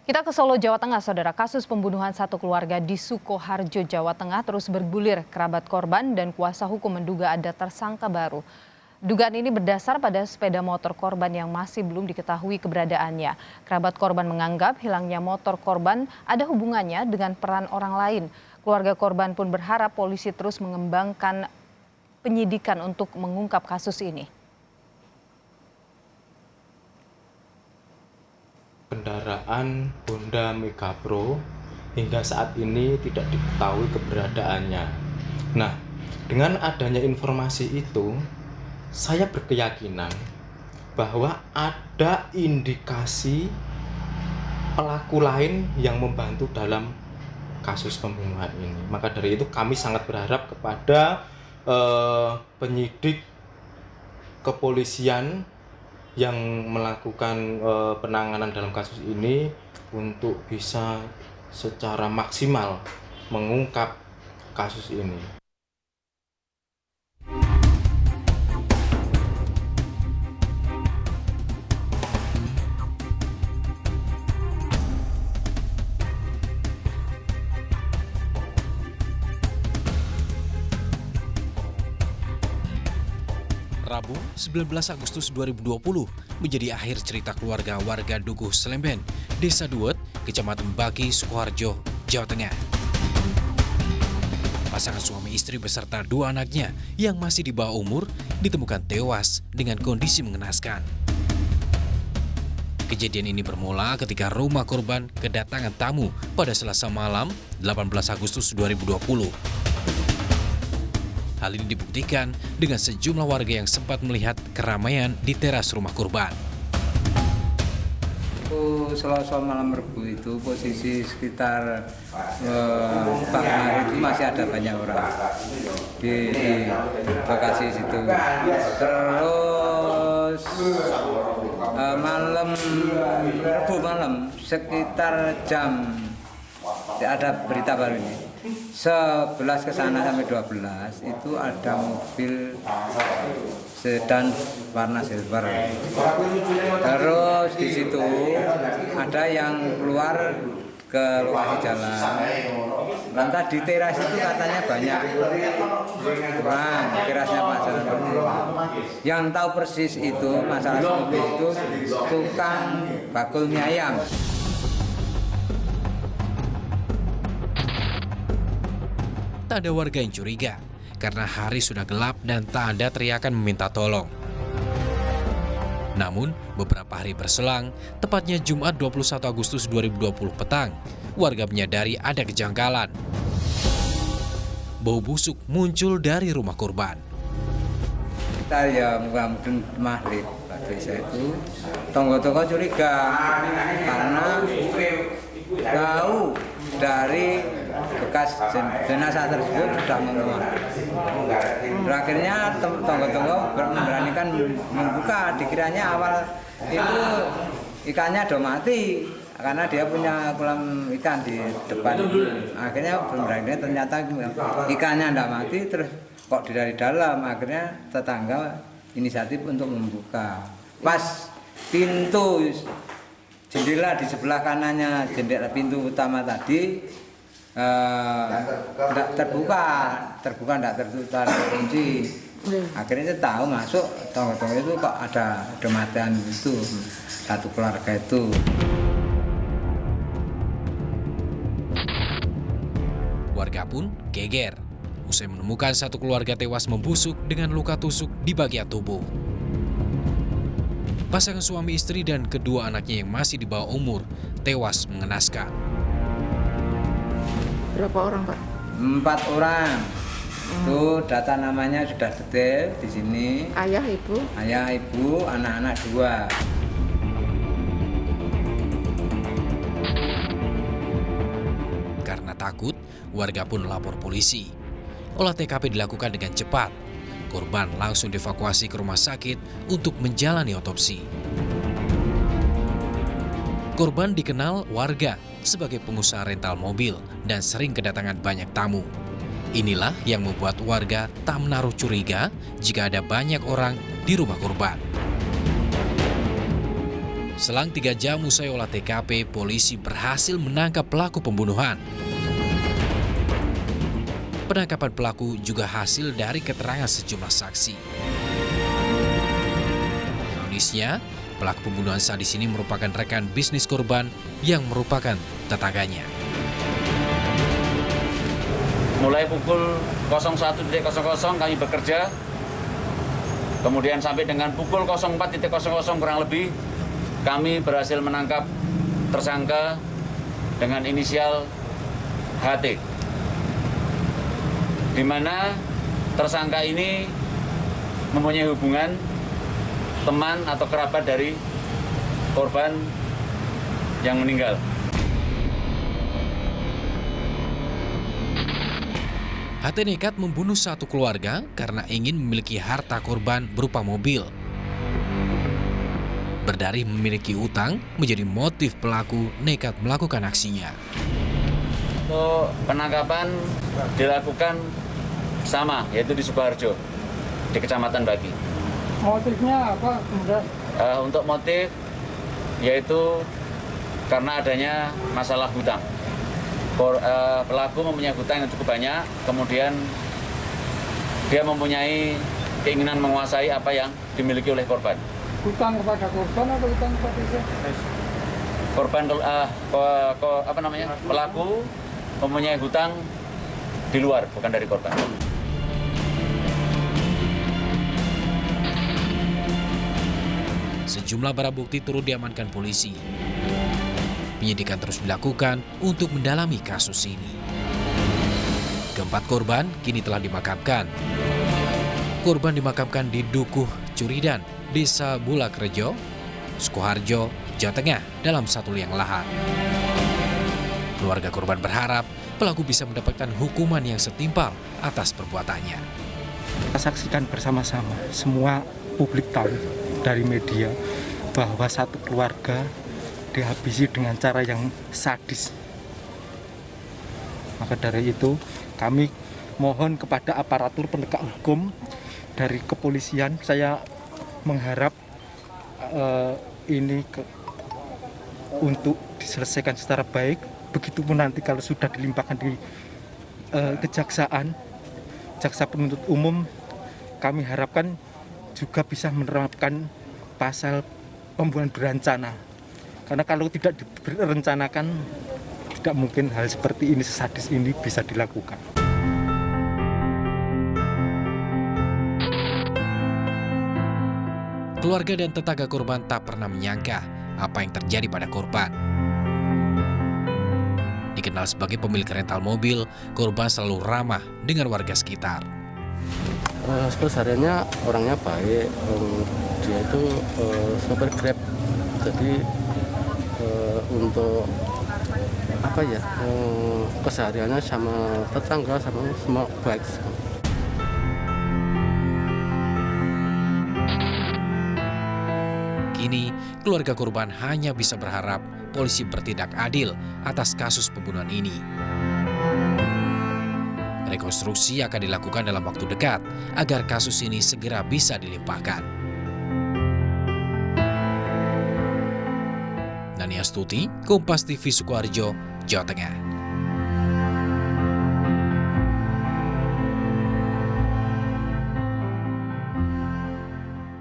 Kita ke Solo, Jawa Tengah, Saudara. Kasus pembunuhan satu keluarga di Sukoharjo, Jawa Tengah terus bergulir. Kerabat korban dan kuasa hukum menduga ada tersangka baru. Dugaan ini berdasar pada sepeda motor korban yang masih belum diketahui keberadaannya. Kerabat korban menganggap hilangnya motor korban ada hubungannya dengan peran orang lain. Keluarga korban pun berharap polisi terus mengembangkan penyidikan untuk mengungkap kasus ini. Kendaraan Honda Mega Pro hingga saat ini tidak diketahui keberadaannya. Nah, dengan adanya informasi itu, saya berkeyakinan bahwa ada indikasi pelaku lain yang membantu dalam kasus pembunuhan ini. Maka dari itu kami sangat berharap kepada penyidik kepolisian yang melakukan penanganan dalam kasus ini untuk bisa secara maksimal mengungkap kasus ini. Rabu, 19 Agustus 2020 menjadi akhir cerita keluarga warga Dukuh Slemben, Desa Duet, Kecamatan Baki, Sukoharjo, Jawa Tengah. Pasangan suami istri beserta dua anaknya yang masih di bawah umur ditemukan tewas dengan kondisi mengenaskan. Kejadian ini bermula ketika rumah korban kedatangan tamu pada Selasa malam 18 Agustus 2020. Hal ini dibuktikan dengan sejumlah warga yang sempat melihat keramaian di teras rumah korban. Selasa malam Rebu itu posisi sekitar Pak itu masih ada banyak orang di lokasi situ. Terus malam Rebu malam sekitar jam ada berita baru ini. 11 ke sana sampai 12 itu ada mobil sedan warna silver. Terus di situ ada yang keluar ke lokasi jalan. Lantas di teras itu katanya banyak orang, terasnya Pak Jalan. Yang tahu persis itu masalah mobil itu tukang bakul mie ayam. Tak ada warga yang curiga karena hari sudah gelap dan tak ada teriakan meminta tolong. Namun, beberapa hari berselang, tepatnya Jumat 21 Agustus 2020 petang, warga menyadari ada kejanggalan. Bau busuk muncul dari rumah korban. Kita ya mungkin maghrib desa itu, tonggo-tonggo curiga karena tahu dari bekas jenazah tersebut sudah menguap. Terakhirnya tonggo-tonggo memberanikan membuka, dikiranya awal itu ikannya sudah mati karena dia punya kolam ikan di depan. Akhirnya memberanikan ternyata ikannya tidak mati, terus kok dari dalam. Akhirnya tetangga inisiatif untuk membuka. Pas pintu jendela di sebelah kanannya, jendela pintu utama tadi tidak terbuka tidak tertutup kunci. Akhirnya tahu masuk tonggo-tonggo itu kok ada kematian itu satu keluarga itu. Warga pun geger usai menemukan satu keluarga tewas membusuk dengan luka tusuk di bagian tubuh. Pasangan suami istri dan kedua anaknya yang masih di bawah umur tewas mengenaskan. Berapa orang, Pak? 4 orang. Itu data namanya sudah detail di sini. Ayah, ibu? Ayah, ibu, anak-anak 2. Karena takut, warga pun lapor polisi. Olah TKP dilakukan dengan cepat. Korban langsung dievakuasi ke rumah sakit untuk menjalani otopsi. Korban dikenal warga sebagai pengusaha rental mobil dan sering kedatangan banyak tamu. Inilah yang membuat warga tak menaruh curiga jika ada banyak orang di rumah korban. Selang 3 jam usai olah TKP, polisi berhasil menangkap pelaku pembunuhan. Penangkapan pelaku juga hasil dari keterangan sejumlah saksi. Ironisnya, pelaku pembunuhan sadis ini merupakan rekan bisnis korban yang merupakan tetangganya. Mulai pukul 01.00 kami bekerja, kemudian sampai dengan pukul 04.00 kurang lebih, kami berhasil menangkap tersangka dengan inisial HT, di mana tersangka ini mempunyai hubungan teman atau kerabat dari korban yang meninggal. HT nekat membunuh satu keluarga karena ingin memiliki harta korban berupa mobil. Berdalih memiliki utang menjadi motif pelaku nekat melakukan aksinya. Untuk penangkapan dilakukan sama, yaitu di Sukoharjo, di Kecamatan Baki. Motifnya apa? Untuk motif, yaitu karena adanya masalah hutang. Pelaku mempunyai hutang yang cukup banyak, kemudian dia mempunyai keinginan menguasai apa yang dimiliki oleh korban. Hutang kepada korban atau hutang kepada saya? Korban, pelaku mempunyai hutang di luar, bukan dari korban. Sejumlah barang bukti turut diamankan polisi. Penyidikan terus dilakukan untuk mendalami kasus ini. Keempat korban kini telah dimakamkan. Korban dimakamkan di Dukuh Curidan, Desa Bulakrejo, Sukoharjo, Jawa Tengah dalam satu liang lahat. Keluarga korban berharap pelaku bisa mendapatkan hukuman yang setimpal atas perbuatannya. Kita saksikan bersama-sama, semua publik tahu dari media bahwa satu keluarga dihabisi dengan cara yang sadis. Maka dari itu kami mohon kepada aparatur penegak hukum dari kepolisian, saya mengharap untuk diselesaikan secara baik. Begitupun nanti kalau sudah dilimpahkan di kejaksaan, jaksa penuntut umum, kami harapkan juga bisa menerapkan pasal pembunuhan berencana. Karena kalau tidak direncanakan, tidak mungkin hal seperti ini, sesadis ini bisa dilakukan. Keluarga dan tetangga korban tak pernah menyangka apa yang terjadi pada korban. Dikenal sebagai pemilik rental mobil, korban selalu ramah dengan warga sekitar. Kesehariannya orangnya baik, dia itu sopir Grab, jadi untuk apa ya, kesehariannya sama tetangga sama semua baik. Kini, keluarga korban hanya bisa berharap polisi bertindak adil atas kasus pembunuhan ini. Rekonstruksi akan dilakukan dalam waktu dekat agar kasus ini segera bisa dilimpahkan. Nani Astuti, Kompas TV Sukoharjo, Jawa Tengah.